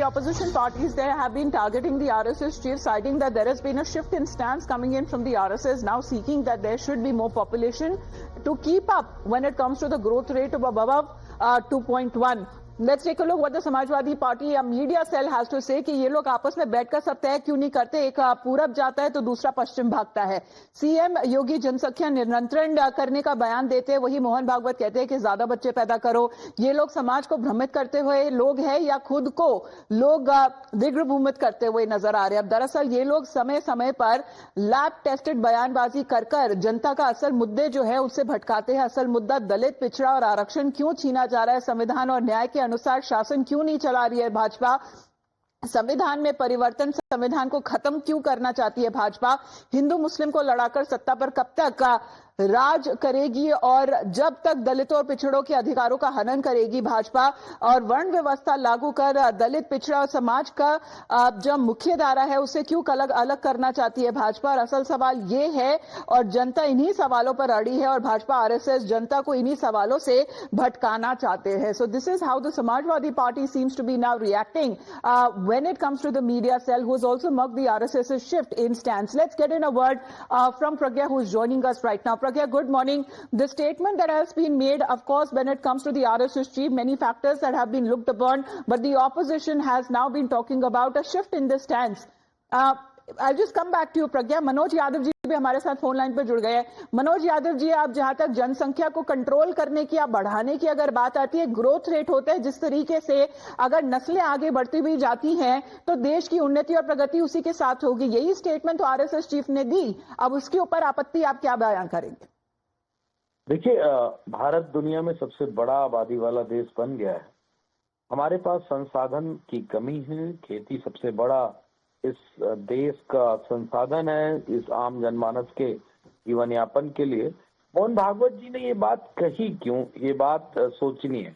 the opposition parties there have been targeting the RSS chief, citing that there has been a shift in stance coming in from the RSS, now seeking that there should be more population to keep up when it comes to the growth rate of above 2.1. Let's take a look what the Samajwadi Party या media cell has to say कि ये लोग आपस में बैठकर सब तय क्यों नहीं करते, एक पूरब जाता है तो दूसरा पश्चिम भागता है। सीएम योगी जनसंख्या नियंत्रण करने का बयान देते हैं, वही मोहन भागवत कहते हैं कि ज्यादा बच्चे पैदा करो। ये लोग समाज को भ्रमित करते हुए लोग हैं या खुद को लोग दिग्भ्रमित करते हुए नजर आ रहे हैं। अब दरअसल ये लोग समय समय पर लैब टेस्टेड बयानबाजी कर कर जनता का असल मुद्दे जो है उससे भटकाते हैं। असल मुद्दा दलित, पिछड़ा और आरक्षण क्यों छीना जा रहा है, संविधान और न्याय के अनुसार शासन क्यों नहीं चला रही है भाजपा, संविधान में परिवर्तन, संविधान को खत्म क्यों करना चाहती है भाजपा, हिंदू मुस्लिम को लड़ाकर सत्ता पर कब तक राज करेगी और जब तक दलितों और पिछड़ों के अधिकारों का हनन करेगी भाजपा, और वर्ण व्यवस्था लागू कर दलित, पिछड़ा और समाज का जो मुख्य धारा है उसे क्यों अलग अलग करना चाहती है भाजपा। और असल सवाल ये है और जनता इन्हीं सवालों पर अड़ी है और भाजपा आरएसएस जनता को इन्हीं सवालों से भटकाना चाहते हैं। So this is how the Samajwadi Party seems to be now reacting when it comes to the media cell, who has also mocked the RSS's shift in stance. Let's get in a word from Pragya, who is joining us right now. Pragya, good morning. The statement that has been made, of course, when it comes to the RSS chief, many factors that have been looked upon, but the opposition has now been talking about a shift in this stance. I'll just come back to you, Pragya. Manoj Yadav ji भी हमारे साथ phone line पर जुड़ गए हैं। मनोज यादव जी, आप जहां तक जनसंख्या को कंट्रोल करने की या बढ़ाने की अगर बात आती है, ग्रोथ रेट होता है जिस तरीके से अगर नस्लें आगे बढ़ती हुई जाती हैं तो देश की उन्नति और प्रगति उसी के साथ होगी। यही स्टेटमेंट तो आरएसएस चीफ ने दी। अब उसके ऊपर आपत्ति आप क्या बयान करेंगे? देखिए, भारत दुनिया में सबसे बड़ा आबादी वाला देश बन गया है। हमारे पास संसाधन की कमी है। खेती सबसे बड़ा इस देश का संसाधन है इस आम जनमानस के जीवन यापन के लिए। मोहन भागवत जी ने ये बात कही क्यों? ये बात सोचनी है।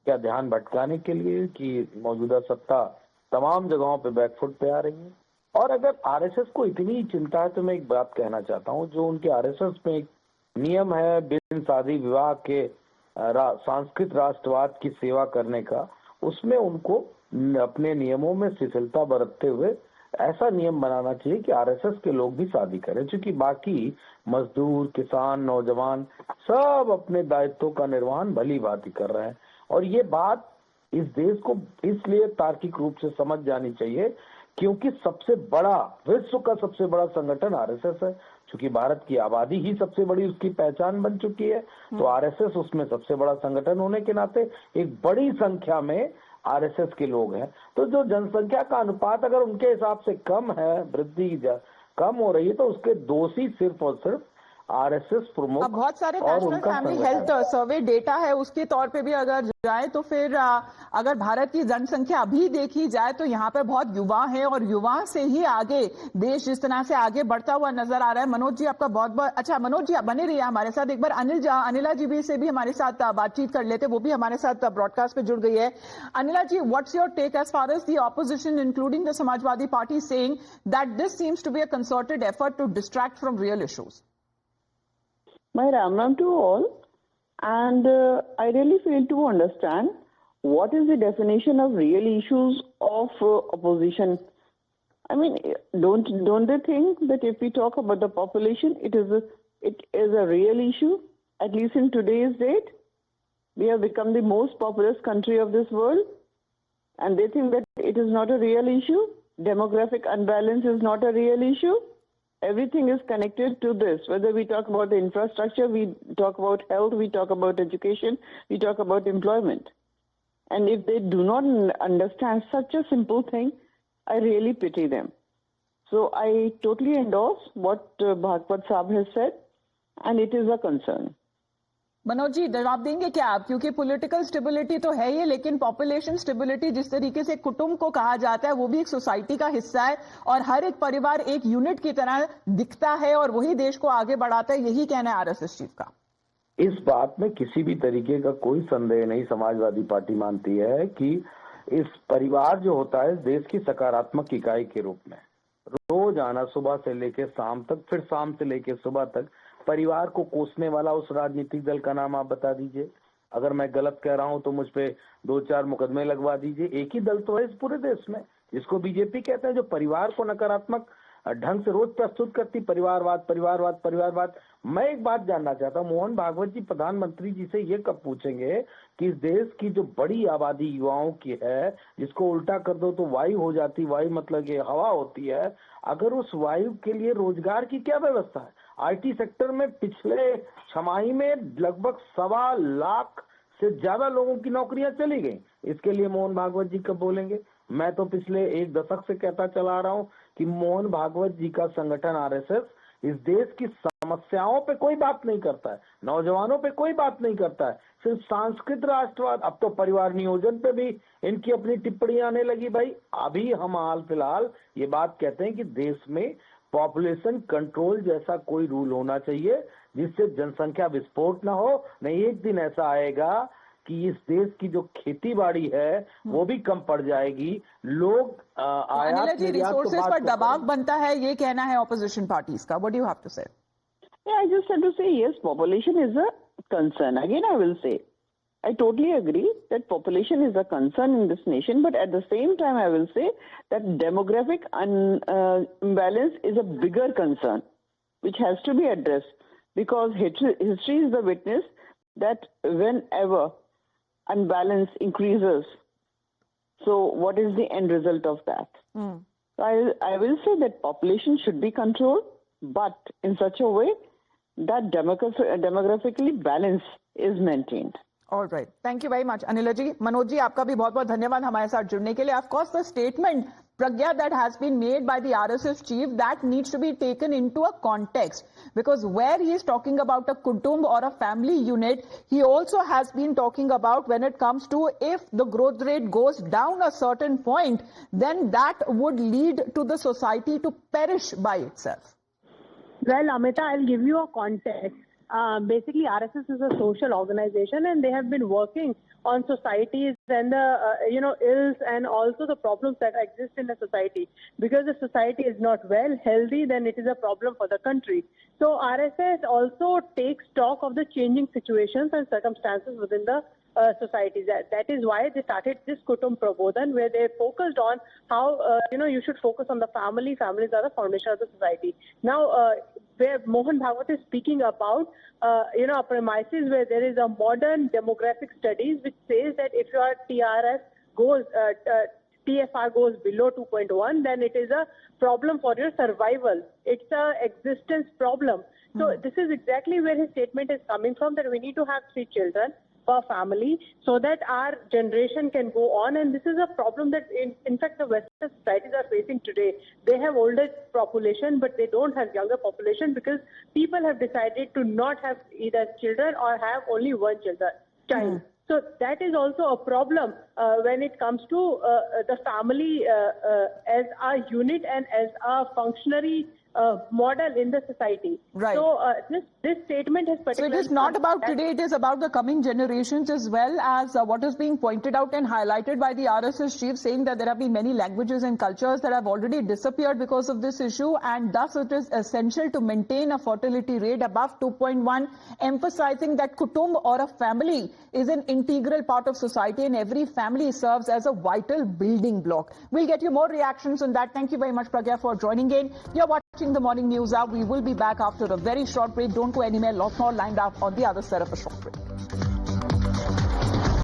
क्या ध्यान भटकाने के लिए कि मौजूदा सत्ता तमाम जगहों पे बैकफुट पे आ रही है? और अगर आरएसएस को इतनी चिंता है तो मैं एक बात कहना चाहता हूँ, जो उनके आरएसएस में एक नियम है बिन शादी विवाह के सांस्कृतिक राष्ट्रवाद की सेवा करने का, उसमें उनको अपने नियमों में शिथिलता बरतते हुए ऐसा नियम बनाना चाहिए कि आरएसएस के लोग भी शादी करें, क्योंकि बाकी मजदूर, किसान, नौजवान सब अपने दायित्वों का निर्वहन भली भांति कर रहे हैं। और ये बात इस देश को इसलिए तार्किक रूप से समझ जानी चाहिए क्योंकि सबसे बड़ा, विश्व का सबसे बड़ा संगठन आरएसएस है। क्योंकि भारत की आबादी ही सबसे बड़ी उसकी पहचान बन चुकी है, तो आरएसएस उसमें सबसे बड़ा संगठन होने के नाते एक बड़ी संख्या में आरएसएस के लोग हैं। तो जो जनसंख्या का अनुपात अगर उनके हिसाब से कम है, वृद्धि कम हो रही है, तो उसके दोषी सिर्फ और सिर्फ आरएसएस प्रमुख। अब बहुत सारे national family health survey data है उसके तौर पे भी अगर जाए तो फिर अगर भारत की जनसंख्या अभी देखी जाए तो यहाँ पे बहुत युवा है और युवा से ही आगे देश जिस तरह से आगे बढ़ता हुआ नजर आ रहा है। मनोज जी, आपका बहुत बहुत अच्छा। मनोज जी, आप बने रहिए हमारे साथ। एक बार अनिला जी भी से भी हमारे साथ बातचीत कर लेते, वो भी हमारे साथ ब्रॉडकास्ट पे जुड़ गई है। Anila ji, what's your take as far as the opposition including the Samajwadi party saying that this seems to be a concerted effort to distract from real issues? My Ram Ram to all, and I really fail to understand what is the definition of real issues of opposition. I mean, don't they think that if we talk about the population, it is a real issue? At least in today's date, we have become the most populous country of this world, and they think that it is not a real issue. Demographic unbalance is not a real issue. Everything is connected to this. Whether we talk about the infrastructure, we talk about health, we talk about education, we talk about employment. And if they do not understand such a simple thing, I really pity them. So I totally endorse what Bhagwat Saab has said, and it is a concern. Manoj ji, जवाब देंगे क्या आप? क्योंकि political stability तो है ही, लेकिन population stability जिस तरीके से कुटुंब को कहा जाता है वो भी एक सोसाइटी का हिस्सा है और हर एक परिवार एक यूनिट की तरह दिखता है और वही देश को आगे बढ़ाता है। यही कहना है आरएसएस चीफ का। इस बात में किसी भी तरीके का कोई संदेह नहीं। समाजवादी पार्टी मानती है कि इस परिवार जो होता है देश की सकारात्मक इकाई के रूप में रोज आना, सुबह से लेकर शाम तक, फिर शाम से लेकर सुबह तक परिवार को कोसने वाला उस राजनीतिक दल का नाम आप बता दीजिए। अगर मैं गलत कह रहा हूं तो मुझ पे 2-4 मुकदमे लगवा दीजिए। एक ही दल तो है इस पूरे देश में जिसको बीजेपी कहते हैं, जो परिवार को नकारात्मक ढंग से रोज प्रस्तुत करती, परिवारवाद परिवारवाद परिवारवाद। मैं एक बात जानना चाहता हूं, मोहन भागवत जी प्रधानमंत्री जी से ये कब पूछेंगे कि इस देश की जो बड़ी आबादी युवाओं की है, जिसको उल्टा कर दो तो वायु हो जाती, वायु मतलब ये हवा होती है, अगर उस वायु के लिए रोजगार की क्या व्यवस्था है? आईटी सेक्टर में पिछले छमाही में लगभग 1.25 लाख से ज्यादा लोगों की नौकरियां चली गई। इसके लिए मोहन भागवत जी कब बोलेंगे? मैं तो पिछले 1 दशक से कहता चला आ रहा हूं कि मोहन भागवत जी का संगठन आरएसएस इस देश की समस्याओं पे कोई बात नहीं करता है, नौजवानों पे कोई बात नहीं करता है, सिर्फ सांस्कृतिक राष्ट्रवाद। अब तो परिवार नियोजन पे भी इनकी अपनी टिप्पणी आने लगी। भाई अभी हम हाल फिलहाल ये बात कहते हैं कि देश में पॉपुलेशन कंट्रोल जैसा कोई रूल होना चाहिए जिससे जनसंख्या विस्फोट ना हो। नहीं, एक दिन ऐसा आएगा कि इस देश की जो खेती बाड़ी है वो भी कम पड़ जाएगी। लोग आयात निर्यात रिसोर्सेज पर दबाव बनता है, ये कहना है ऑपोजिशन पार्टीज का। What do you have to say? Yeah, I just have to say yes, population is a concern. Again, I will say, I totally agree that population is a concern in this nation, but at the same time, I will say that demographic imbalance is a bigger concern, which has to be addressed, because history is the witness that whenever unbalance increases, so what is the end result of that? So I will say that population should be controlled, but in such a way that demographically balance is maintained. All right. Thank you very much, Anila ji. Manoj ji, आपका भी बहुत-बहुत धन्यवाद हमारे साथ जुड़ने के लिए. Of course, the statement, Pragya, that has been made by the RSS chief, that needs to be taken into a context. Because where he is talking about a kutumb or a family unit, he also has been talking about when it comes to if the growth rate goes down a certain point, then that would lead to the society to perish by itself. Well, Amita, I'll give you a context. Basically, RSS is a social organization, and they have been working on societies and the ills and also the problems that exist in the society. Because the society is not well, healthy, then it is a problem for the country. So RSS also takes stock of the changing situations and circumstances within the society. That is why they started this Kutum Prabodhan, where they focused on how you should focus on the family. Families are the foundation of the society. Now, where Mohan Bhagwat is speaking about a premises where there is a modern demographic studies which says that if your TFR goes below 2.1, then it is a problem for your survival. It's a existence problem. So this is exactly where his statement is coming from, that we need to have 3 children per family so that our generation can go on. And this is a problem that in fact the Western societies are facing today. They have older population, but they don't have younger population because people have decided to not have either children or have only one child. So that is also a problem when it comes to the family as a unit and as a functionary model in the society. Right. So this statement has particularly... So it is not about today, it is about the coming generations as well as what is being pointed out and highlighted by the RSS chief, saying that there have been many languages and cultures that have already disappeared because of this issue, and thus it is essential to maintain a fertility rate above 2.1, emphasizing that kutumb or a family is an integral part of society and every family serves as a vital building block. We'll get you more reactions on that. Thank you very much, Pragya, for joining in. You're watching the Morning News Hour. We will be back after a very short break. Don't go anywhere. Lot more lined up on the other side of a short break.